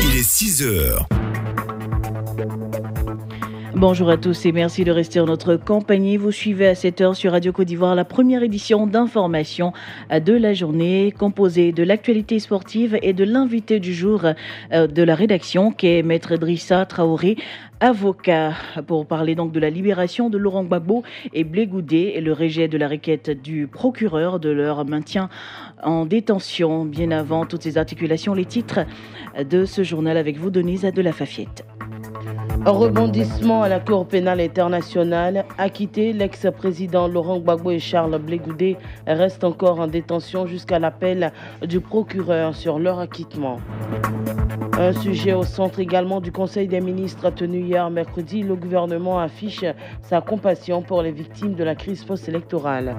Il est 6 heures. Bonjour à tous et merci de rester en notre compagnie. Vous suivez à 7 heures sur Radio Côte d'Ivoire la première édition d'information de la journée composée de l'actualité sportive et de l'invité du jour de la rédaction qui est Maître Drissa Traoré, avocat, pour parler donc de la libération de Laurent Gbagbo et Blé Goudé et le rejet de la requête du procureur de leur maintien en détention. Bien avant toutes ces articulations, les titres de ce journal avec vous, Denise de la Fafiette. Un rebondissement à la Cour pénale internationale. Acquitté, l'ex-président Laurent Gbagbo et Charles Blé Goudé restent encore en détention jusqu'à l'appel du procureur sur leur acquittement. Un sujet au centre également du Conseil des ministres tenu hier mercredi. Le gouvernement affiche sa compassion pour les victimes de la crise post-électorale.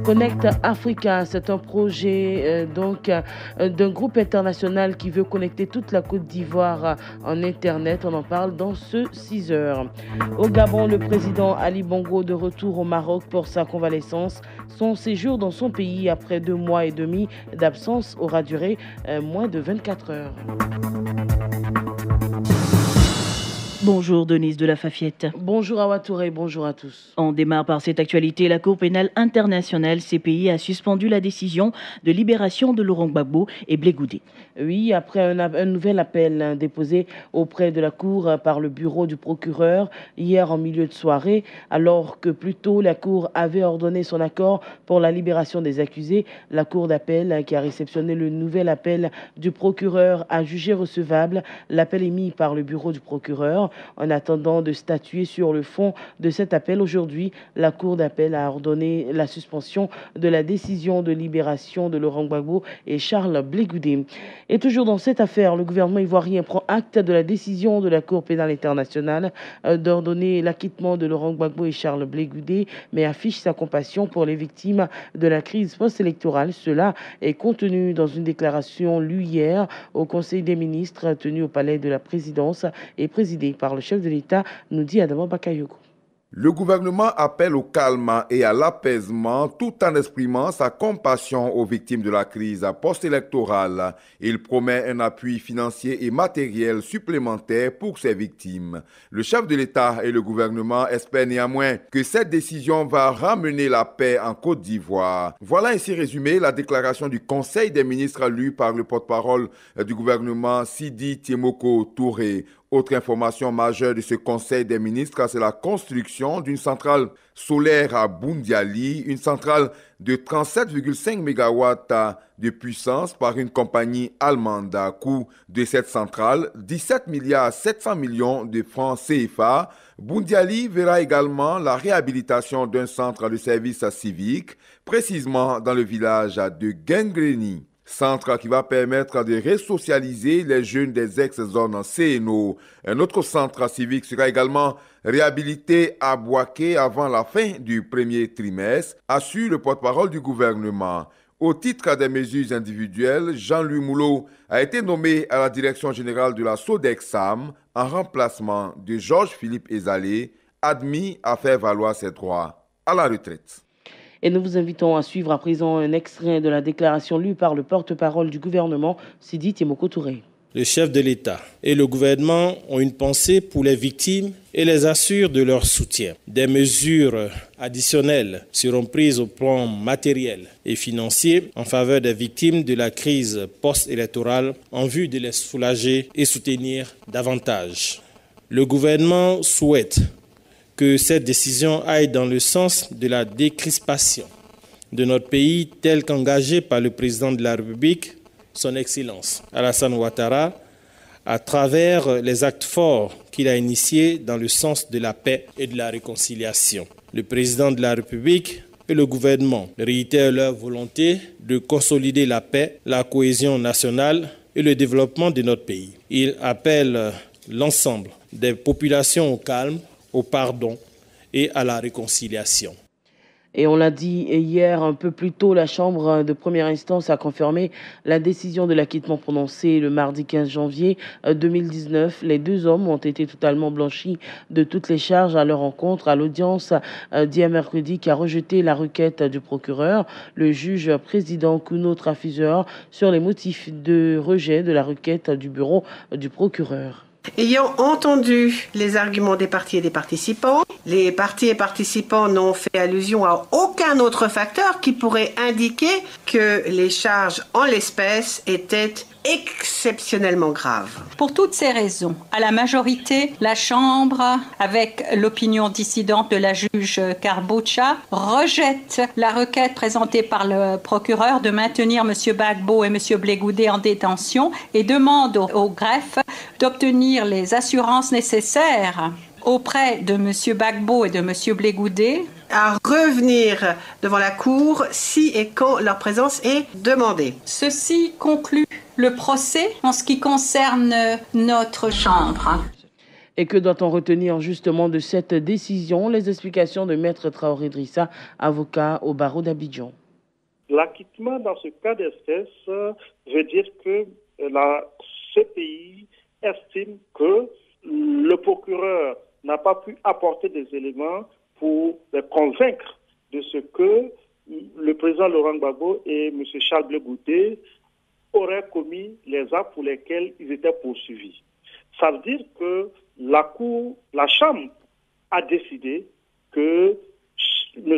Connect Africa, c'est un projet d'un groupe international qui veut connecter toute la Côte d'Ivoire en Internet. On en parle dans ce 6 heures. Au Gabon, le président Ali Bongo de retour au Maroc pour sa convalescence. Son séjour dans son pays après 2 mois et demi d'absence aura duré moins de 24 heures. Bonjour Denise de la Fafiette. Bonjour Awa Touré, bonjour à tous. On démarre par cette actualité. La Cour pénale internationale, CPI, a suspendu la décision de libération de Laurent Gbagbo et Blé Goudé. Oui, après un nouvel appel déposé auprès de la Cour par le bureau du procureur hier en milieu de soirée, alors que plus tôt la Cour avait ordonné son accord pour la libération des accusés. La Cour d'appel qui a réceptionné le nouvel appel du procureur a jugé recevable l'appel émis par le bureau du procureur. En attendant de statuer sur le fond de cet appel, aujourd'hui, la Cour d'appel a ordonné la suspension de la décision de libération de Laurent Gbagbo et Charles Blé Goudé. Et toujours dans cette affaire, le gouvernement ivoirien prend acte de la décision de la Cour pénale internationale d'ordonner l'acquittement de Laurent Gbagbo et Charles Blé Goudé, mais affiche sa compassion pour les victimes de la crise post-électorale. Cela est contenu dans une déclaration lue hier au Conseil des ministres tenu au Palais de la Présidence et présidée par le chef de l'État, nous dit Adama Bakayoko. Le gouvernement appelle au calme et à l'apaisement tout en exprimant sa compassion aux victimes de la crise post-électorale. Il promet un appui financier et matériel supplémentaire pour ces victimes. Le chef de l'État et le gouvernement espèrent néanmoins que cette décision va ramener la paix en Côte d'Ivoire. Voilà ainsi résumé la déclaration du Conseil des ministres lue par le porte-parole du gouvernement Sidi Tiemoko Touré. Autre information majeure de ce Conseil des ministres, c'est la construction d'une centrale solaire à Boundiali, une centrale de 37,5 MW de puissance par une compagnie allemande. Coût de cette centrale, 17 milliards 700 millions de francs CFA. Boundiali verra également la réhabilitation d'un centre de service civique, précisément dans le village de Gengreni. Centre qui va permettre de resocialiser les jeunes des ex-zones CNO. Un autre centre civique sera également réhabilité à Boaké avant la fin du premier trimestre, assure le porte-parole du gouvernement. Au titre des mesures individuelles, Jean-Louis Moulot a été nommé à la direction générale de la Sodexam en remplacement de Georges-Philippe Ezalé, admis à faire valoir ses droits à la retraite. Et nous vous invitons à suivre à présent un extrait de la déclaration lue par le porte-parole du gouvernement, Sidi Tiemoko Touré. Le chef de l'État et le gouvernement ont une pensée pour les victimes et les assurent de leur soutien. Des mesures additionnelles seront prises au plan matériel et financier en faveur des victimes de la crise post-électorale en vue de les soulager et soutenir davantage. Le gouvernement souhaite que cette décision aille dans le sens de la décrispation de notre pays tel qu'engagé par le président de la République, son Excellence Alassane Ouattara, à travers les actes forts qu'il a initiés dans le sens de la paix et de la réconciliation. Le président de la République et le gouvernement réitèrent leur volonté de consolider la paix, la cohésion nationale et le développement de notre pays. Ils appellent l'ensemble des populations au calme, au pardon et à la réconciliation. Et on l'a dit hier un peu plus tôt, la Chambre de première instance a confirmé la décision de l'acquittement prononcée le mardi 15 janvier 2019. Les deux hommes ont été totalement blanchis de toutes les charges à leur encontre à l'audience d'hier mercredi qui a rejeté la requête du procureur. Le juge président Kuno Trafizeur sur les motifs de rejet de la requête du bureau du procureur. Ayant entendu les arguments des parties et des participants, les parties et participants n'ont fait allusion à aucun autre facteur qui pourrait indiquer que les charges en l'espèce étaient exceptionnellement graves. Pour toutes ces raisons, à la majorité, la Chambre, avec l'opinion dissidente de la juge Karbucha, rejette la requête présentée par le procureur de maintenir M. Gbagbo et M. Blegoudé en détention et demande au greffe d'obtenir les assurances nécessaires auprès de M. Gbagbo et de M. Blegoudé à revenir devant la Cour si et quand leur présence est demandée. Ceci conclut le procès en ce qui concerne notre Chambre. Et que doit-on retenir justement de cette décision? Les explications de Maître Traoré Drissa, avocat au barreau d'Abidjan. L'acquittement dans ce cas d'espèce veut dire que la CPI estime que le procureur n'a pas pu apporter des éléments pour les convaincre de ce que le président Laurent Gbagbo et M. Charles Blegoudé auraient commis les actes pour lesquels ils étaient poursuivis. Ça veut dire que la Chambre a décidé que M.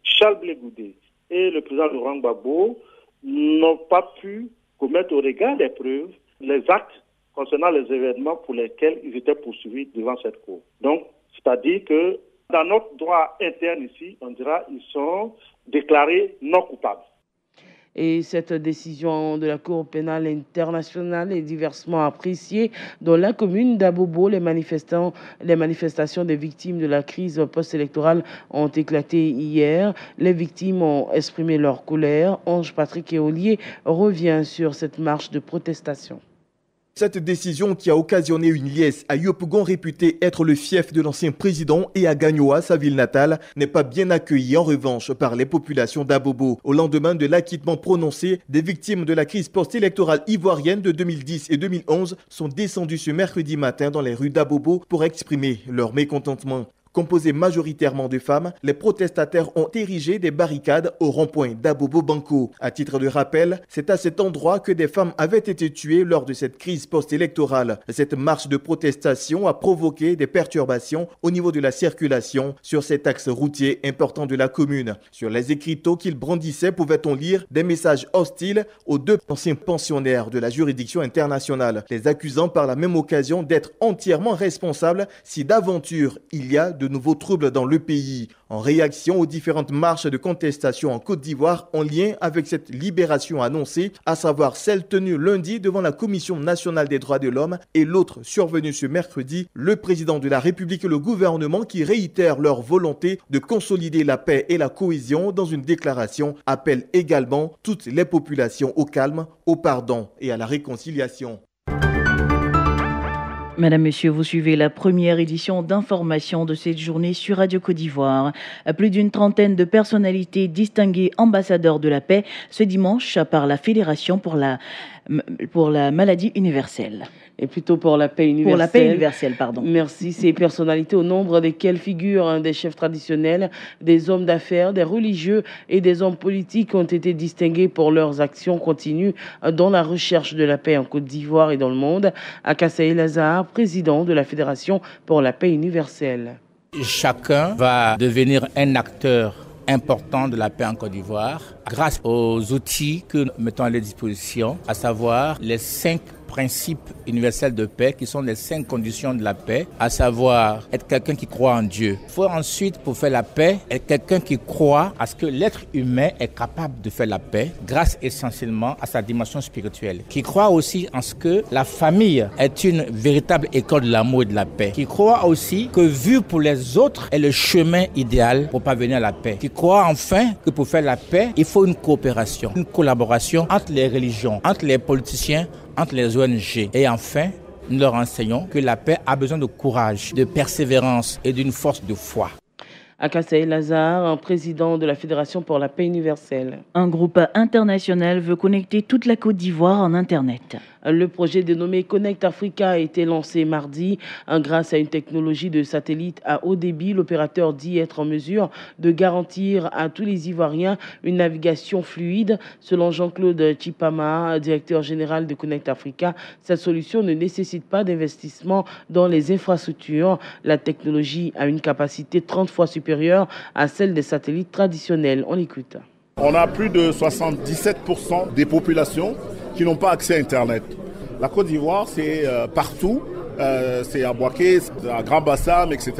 Charles Blegoudé et le président Laurent Gbagbo n'ont pas pu commettre au regard des preuves les actes concernant les événements pour lesquels ils étaient poursuivis devant cette cour. Donc, c'est-à-dire que dans notre droit interne ici, on dira qu'ils sont déclarés non coupables. Et cette décision de la Cour pénale internationale est diversement appréciée. Dans la commune d'Abobo, les manifestations des victimes de la crise post-électorale ont éclaté hier. Les victimes ont exprimé leur colère. Ange Patrick Eolier revient sur cette marche de protestation. Cette décision qui a occasionné une liesse à Yopougon, réputé être le fief de l'ancien président, et à Gagnoa, sa ville natale, n'est pas bien accueillie en revanche par les populations d'Abobo. Au lendemain de l'acquittement prononcé, des victimes de la crise post-électorale ivoirienne de 2010 et 2011 sont descendues ce mercredi matin dans les rues d'Abobo pour exprimer leur mécontentement. Composés majoritairement de femmes, les protestataires ont érigé des barricades au rond-point d'Abobo Banco. À titre de rappel, c'est à cet endroit que des femmes avaient été tuées lors de cette crise post-électorale. Cette marche de protestation a provoqué des perturbations au niveau de la circulation sur cet axe routier important de la commune. Sur les écriteaux qu'ils brandissaient, pouvait-on lire des messages hostiles aux deux anciens pensionnaires de la juridiction internationale, les accusant par la même occasion d'être entièrement responsables si d'aventure il y a de nouveaux troubles dans le pays. En réaction aux différentes marches de contestation en Côte d'Ivoire en lien avec cette libération annoncée, à savoir celle tenue lundi devant la Commission nationale des droits de l'homme et l'autre survenue ce mercredi, le président de la République et le gouvernement qui réitèrent leur volonté de consolider la paix et la cohésion dans une déclaration appellent également toutes les populations au calme, au pardon et à la réconciliation. Madame, Monsieur, vous suivez la première édition d'information de cette journée sur Radio Côte d'Ivoire. Plus d'une trentaine de personnalités distinguées ambassadeurs de la paix ce dimanche par la Fédération pour la maladie universelle. Et plutôt pour la paix universelle. Pour la paix universelle, pardon. Merci. Ces personnalités, au nombre desquelles figurent des chefs traditionnels, des hommes d'affaires, des religieux et des hommes politiques, ont été distingués pour leurs actions continues dans la recherche de la paix en Côte d'Ivoire et dans le monde. Akassaï Lazare, président de la Fédération pour la paix universelle. Chacun va devenir un acteur important de la paix en Côte d'Ivoire grâce aux outils que nous mettons à leur disposition, à savoir les 5 principes universels de paix qui sont les 5 conditions de la paix, à savoir être quelqu'un qui croit en Dieu. Il faut ensuite, pour faire la paix, être quelqu'un qui croit à ce que l'être humain est capable de faire la paix grâce essentiellement à sa dimension spirituelle, qui croit aussi en ce que la famille est une véritable école de l'amour et de la paix, qui croit aussi que vivre pour les autres est le chemin idéal pour parvenir à la paix, qui croit enfin que pour faire la paix, il faut une coopération, une collaboration entre les religions, entre les politiciens, entre les ONG. Et enfin, nous leur enseignons que la paix a besoin de courage, de persévérance et d'une force de foi. Akassaï Lazare, président de la Fédération pour la paix universelle. Un groupe international veut connecter toute la Côte d'Ivoire en Internet. Le projet dénommé Connect Africa a été lancé mardi. Grâce à une technologie de satellite à haut débit, l'opérateur dit être en mesure de garantir à tous les Ivoiriens une navigation fluide. Selon Jean-Claude Chipama, directeur général de Connect Africa, cette solution ne nécessite pas d'investissement dans les infrastructures. La technologie a une capacité 30 fois supérieure à celle des satellites traditionnels. On l'écoute. On a plus de 77% des populations qui n'ont pas accès à Internet. La Côte d'Ivoire, c'est partout, c'est à Boaké, à Grand Bassam, etc.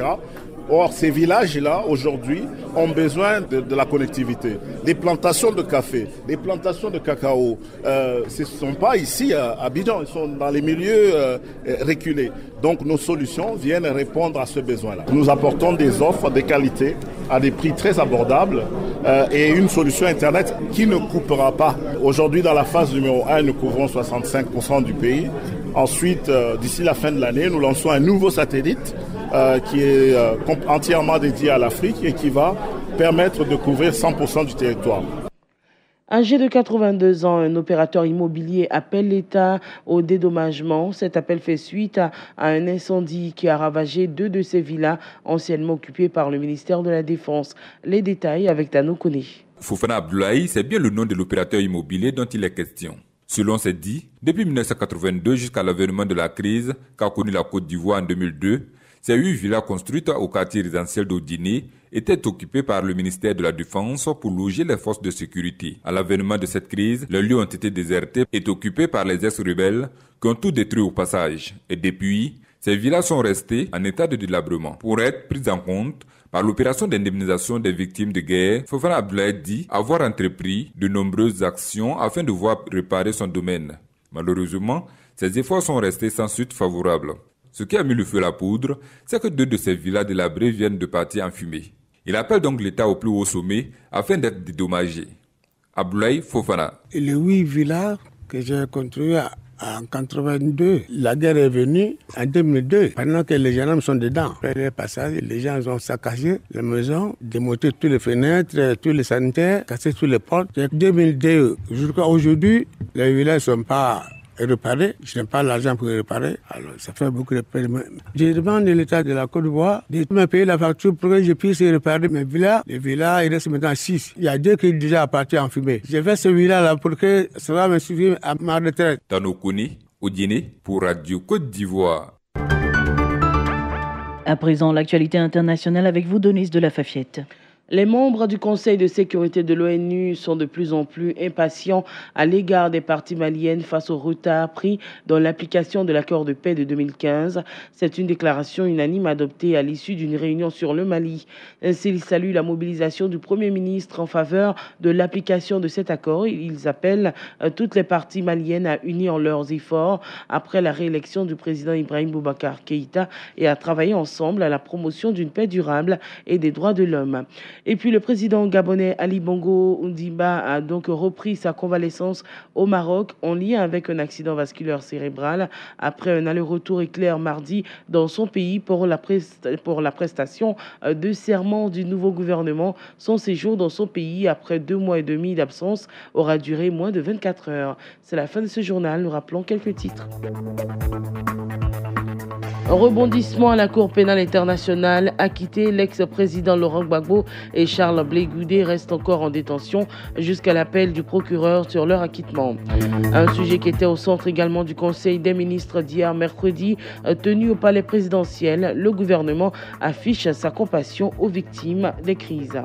Or, ces villages-là, aujourd'hui, ont besoin de la connectivité. Des plantations de café, des plantations de cacao, ce ne sont pas ici à Abidjan, ils sont dans les milieux reculés. Donc, nos solutions viennent répondre à ce besoin-là. Nous apportons des offres de qualité à des prix très abordables et une solution Internet qui ne coupera pas. Aujourd'hui, dans la phase numéro 1, nous couvrons 65% du pays. Ensuite, d'ici la fin de l'année, nous lançons un nouveau satellite qui est entièrement dédié à l'Afrique et qui va permettre de couvrir 100% du territoire. Âgé de 82 ans, un opérateur immobilier appelle l'État au dédommagement. Cet appel fait suite à un incendie qui a ravagé 2 de ses villas anciennement occupées par le ministère de la Défense. Les détails avec Tano Kone. Fofana Abdoulaye, c'est bien le nom de l'opérateur immobilier dont il est question. Selon ses dits, depuis 1982 jusqu'à l'avènement de la crise qu'a connue la Côte d'Ivoire en 2002, ces 8 villas construites au quartier résidentiel d'Odiné étaient occupées par le ministère de la Défense pour loger les forces de sécurité. À l'avènement de cette crise, les lieux ont été désertés et occupés par les ex-rebelles qui ont tout détruit au passage. Et depuis, ces villas sont restées en état de délabrement. Pour être prises en compte par l'opération d'indemnisation des victimes de guerre, Fofana Abdoulaye dit avoir entrepris de nombreuses actions afin de voir réparer son domaine. Malheureusement, ces efforts sont restés sans suite favorable. Ce qui a mis le feu à la poudre, c'est que 2 de ces villas délabrées viennent de partir en fumée. Il appelle donc l'État au plus haut sommet afin d'être dédommagé. Abdoulaye Fofana. Et les 8 villas que j'ai construites en 82, la guerre est venue en 2002, pendant que les gendarmes sont dedans. Après le passage, les gens ont saccagé les maisons, démonté toutes les fenêtres, tous les sanitaires, cassé toutes les portes. En 2002 jusqu'à aujourd'hui, les villages ne sont pas réparer. Je n'ai pas l'argent pour réparer. Alors, ça fait beaucoup de peine. Je demande à l'État de la Côte d'Ivoire de me payer la facture pour que je puisse réparer mes villas. Les villas, il reste maintenant 6. Il y a 2 qui sont déjà partis en fumée. J'ai fait ce villa-là pour que ça va me suffire à ma retraite. Tano Kone, Odiné, pour Radio Côte d'Ivoire. À présent, l'actualité internationale avec vous, Denise de la Fafiette. Les membres du Conseil de sécurité de l'ONU sont de plus en plus impatients à l'égard des parties maliennes face au retard pris dans l'application de l'accord de paix de 2015. C'est une déclaration unanime adoptée à l'issue d'une réunion sur le Mali. Ainsi, ils saluent la mobilisation du Premier ministre en faveur de l'application de cet accord. Ils appellent toutes les parties maliennes à unir leurs efforts après la réélection du président Ibrahim Boubacar Keïta et à travailler ensemble à la promotion d'une paix durable et des droits de l'homme. Et puis le président gabonais Ali Bongo Ondimba a donc repris sa convalescence au Maroc en lien avec un accident vasculaire cérébral après un aller-retour éclair mardi dans son pays pour la prestation de serment du nouveau gouvernement. Son séjour dans son pays après 2 mois et demi d'absence aura duré moins de 24 heures. C'est la fin de ce journal. Nous rappelons quelques titres. Un rebondissement à la Cour pénale internationale. Acquitté, l'ex-président Laurent Gbagbo et Charles Blé Goudé restent encore en détention jusqu'à l'appel du procureur sur leur acquittement. Un sujet qui était au centre également du Conseil des ministres d'hier mercredi, tenu au palais présidentiel. Le gouvernement affiche sa compassion aux victimes des crises.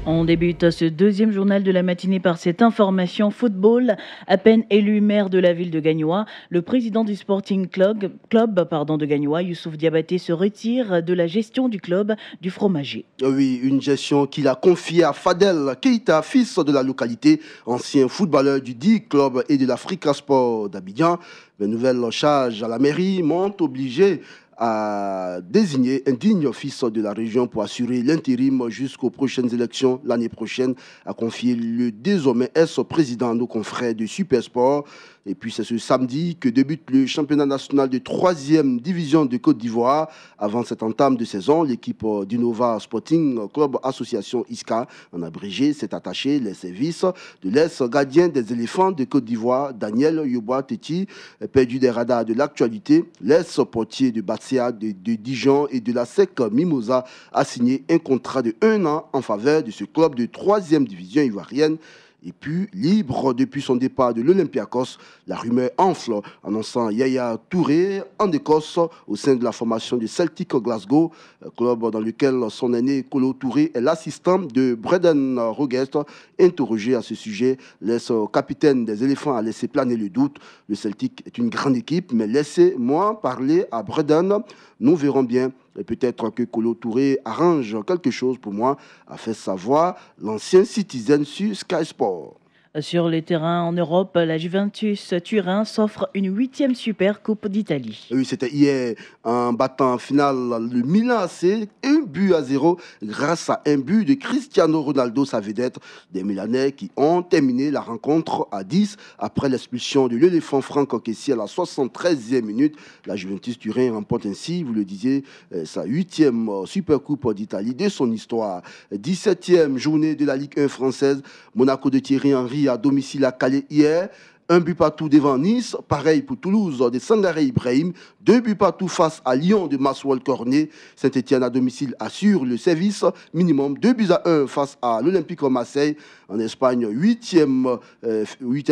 On débute ce deuxième journal de la matinée par cette information football. À peine élu maire de la ville de Gagnoa, le président du Sporting Club de Gagnoa, Youssouf Diabaté, se retire de la gestion du club du Fromager. Oui, une gestion qu'il a confiée à Fadel Keïta, fils de la localité, ancien footballeur du dit club et de l'Africa Sport d'Abidjan. Les nouvelles charges à la mairie m'ont obligé a désigné un digne fils de la région pour assurer l'intérim jusqu'aux prochaines élections l'année prochaine, a confié le désormais ex-président à nos confrères de Supersport. Et puis c'est ce samedi que débute le championnat national de 3e division de Côte d'Ivoire. Avant cette entame de saison, l'équipe d'Innova Sporting Club Association ISCA, en abrégé, s'est attachée les services de l'ex-gardien des éléphants de Côte d'Ivoire, Daniel Yoboa Teti, perdu des radars de l'actualité. L'ex-portier de Batsia de Dijon et de la SEC Mimosa a signé un contrat de 1 an en faveur de ce club de 3e division ivoirienne. Et puis, libre depuis son départ de l'Olympiakos, la rumeur enfle, annonçant Yaya Touré en Écosse au sein de la formation du Celtic Glasgow, club dans lequel son aîné Kolo Touré est l'assistant de Brendan Rogest. Interrogé à ce sujet, l'ex-capitaine des éléphants a laissé planer le doute. Le Celtic est une grande équipe, mais laissez-moi parler à Brendan. Nous verrons bien. Et peut-être que Kolo Touré arrange quelque chose pour moi, a fait savoir l'ancien Citizen sur Sky Sport. Sur les terrains en Europe, la Juventus Turin s'offre une 8e Super Coupe d'Italie. Oui, c'était hier en battant en finale le Milan AC, 1-0 grâce à un but de Cristiano Ronaldo, sa vedette, des Milanais qui ont terminé la rencontre à 10 après l'expulsion de l'éléphant Franck Kessie à la 73e minute. La Juventus Turin remporte ainsi, vous le disiez, sa 8e Super Coupe d'Italie de son histoire. 17e journée de la Ligue 1 française, Monaco de Thierry Henry à domicile à Calais hier. 1 but partout devant Nice, pareil pour Toulouse de Sangaré Ibrahim, 2 buts partout face à Lyon de Maswell Cornet. Saint-Etienne à domicile assure le service minimum, 2-1 face à l'Olympique Marseille. En Espagne, 8e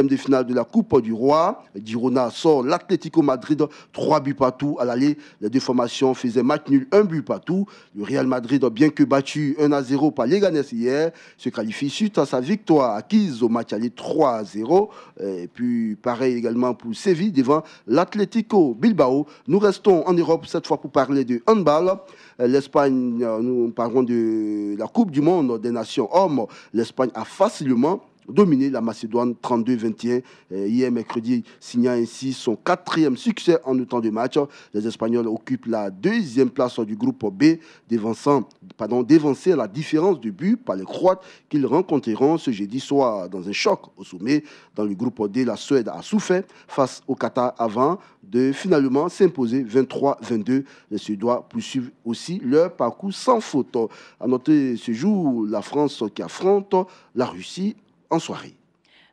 de finale de la Coupe du Roi. Girona sort l'Atlético Madrid, 3 buts partout à l'aller. Les deux formations faisaient match nul, 1 but partout. Le Real Madrid, bien que battu 1-0 par Leganés hier, se qualifie suite à sa victoire acquise au match aller 3-0. Et puis pareil également pour Séville devant l'Atlético Bilbao. Nous restons en Europe cette fois pour parler de handball. L'Espagne, nous parlons de la Coupe du Monde des Nations Hommes. L'Espagne a facilement dominé la Macédoine 32-21 hier mercredi, signant ainsi son 4e succès en autant de matchs. Les Espagnols occupent la 2e place du groupe B, dévancés à la différence de but par les Croates qu'ils rencontreront ce jeudi soir dans un choc au sommet. Dans le groupe D, la Suède a souffert face au Qatar avant de finalement s'imposer 23-22. Les Suédois poursuivent aussi leur parcours sans faute. À noter ce jour, la France qui affronte la Russie en soirée.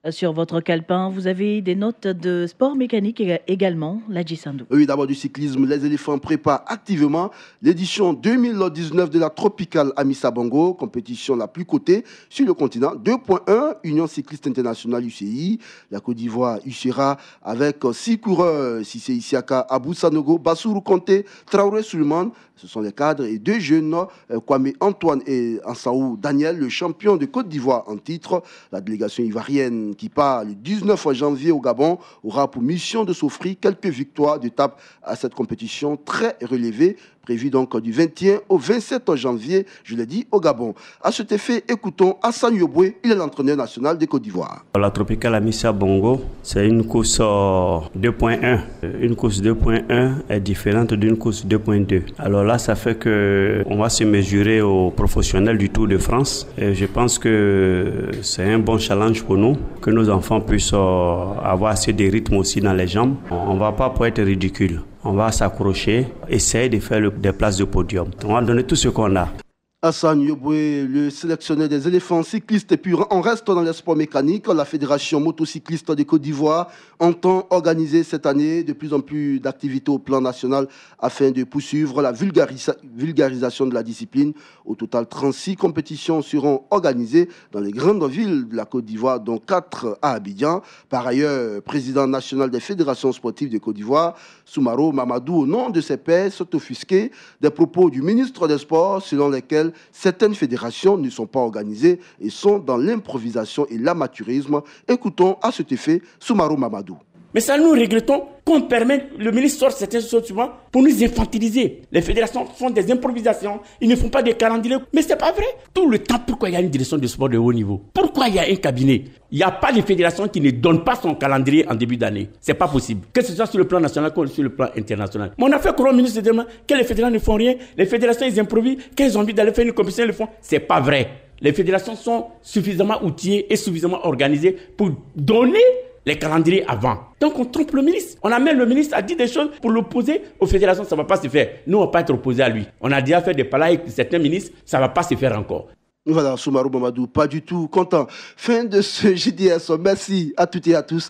Sur votre calepin, vous avez des notes de sport mécanique également, Ladji Sandou. Oui, d'abord du cyclisme. Les éléphants préparent activement l'édition 2019 de la Tropicale Amissa Bongo, compétition la plus cotée sur le continent. 2.1, Union cycliste internationale UCI. La Côte d'Ivoire UCIRA avec 6 coureurs, Cissé Isiaka, Abou Sanogo, Bassourou Conté, Traoré Suleiman. Ce sont les cadres et 2 jeunes, Kwame Antoine et Ansaou Daniel, le champion de Côte d'Ivoire en titre. La délégation ivoirienne qui part le 19 janvier au Gabon aura pour mission de s'offrir quelques victoires d'étape à cette compétition très relevée, prévue donc du 21 au 27 janvier, je l'ai dit, au Gabon. À cet effet, écoutons Hassan Yoboué, il est l'entraîneur national de Côte d'Ivoire. La Tropicale Amissa Bongo, c'est une course 2.1. Une course 2.1 est différente d'une course 2.2. Alors là, ça fait qu'on va se mesurer aux professionnels du Tour de France. Et je pense que c'est un bon challenge pour nous, que nos enfants puissent avoir assez de rythme aussi dans les jambes. On ne va pas pour être ridicule. On va s'accrocher, essayer de faire des places de podium. On va donner tout ce qu'on a. Hassan Yoboué, le sélectionneur des éléphants cyclistes. Et puis on reste dans les sports mécaniques. La Fédération motocycliste de Côte d'Ivoire entend organiser cette année de plus en plus d'activités au plan national afin de poursuivre la vulgarisation de la discipline. Au total, 36 compétitions seront organisées dans les grandes villes de la Côte d'Ivoire, dont 4 à Abidjan. Par ailleurs, président national des fédérations sportives de Côte d'Ivoire, Soumaro Mamadou, au nom de ses pairs, s'est offusqué des propos du ministre des Sports selon lesquels certaines fédérations ne sont pas organisées et sont dans l'improvisation et l'amateurisme. Écoutons à cet effet Soumaro Mamadou. Mais ça, nous regrettons qu'on permette, le ministre sort certaines choses souvent pour nous infantiliser. Les fédérations font des improvisations, ils ne font pas de calendrier. Mais c'est pas vrai. Tout le temps, pourquoi il y a une direction de sport de haut niveau? Pourquoi il y a un cabinet? Il n'y a pas de fédération qui ne donne pas son calendrier en début d'année. C'est pas possible. Que ce soit sur le plan national ou sur le plan international. Mais on a fait courir au ministre de demain que les fédérations ne font rien. Les fédérations, ils improvisent. Quand ils ont envie d'aller faire une compétition, ils le font. C'est pas vrai. Les fédérations sont suffisamment outillées et suffisamment organisées pour donner les calendriers avant. Donc on trompe le ministre. On amène le ministre à dire des choses pour l'opposer aux fédérations. Ça ne va pas se faire. Nous, on ne va pas être opposés à lui. On a déjà fait des palais avec certains ministres. Ça ne va pas se faire encore. Voilà, Soumarou Mamadou, pas du tout content. Fin de ce JDS. Merci à toutes et à tous.